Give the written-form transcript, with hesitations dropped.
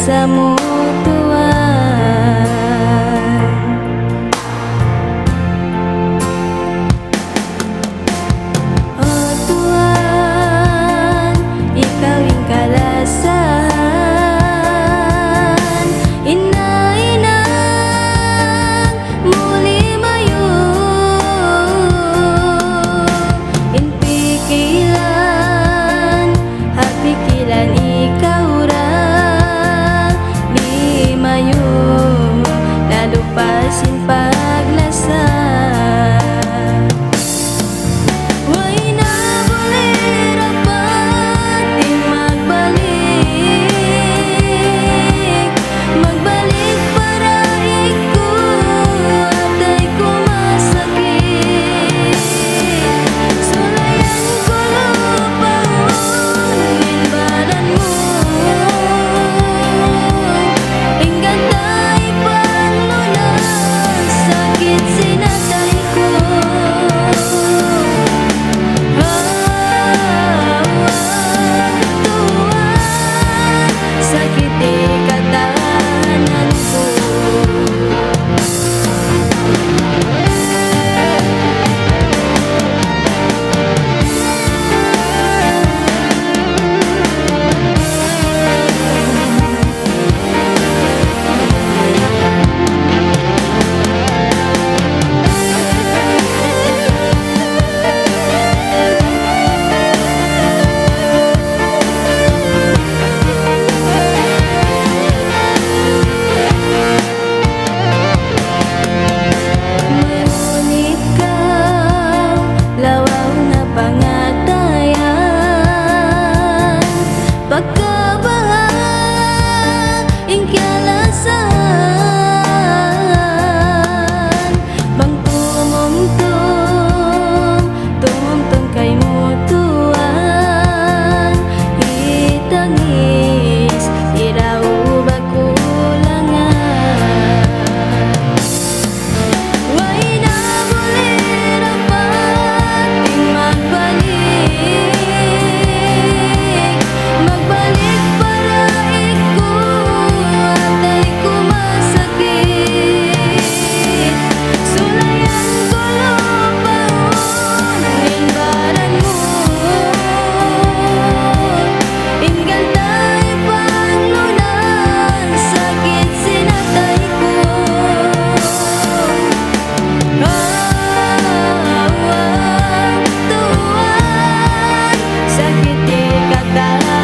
sa mutuan. O tuan, ikaw yung kalasahan, ina-inang muli mayo, inpikilan, hapikilan ikaw ra, di mayo, nalupasin paglasa. Way na bolera pati magbalik, magbalik para iko atay ko masakit. Sulayan ko lupahon, ginbaran mo, inggatay panglunas, sakit sinatay ko. Tuwan, sakit ikatahanan ko. Ngunit ikaw, lawaw na pangatayan, pagkabaha, inkyalasan, bang tumumtong kay mutuan, hitangis, iraw bakulangan. Way na bolera pati magbalik, magbalik para iko atay ko masakit. Sulayan ko lupahon, ginbaran mo, ingantay panglunas, sakit sinatay ko. Tuwan, sakit ikatahanan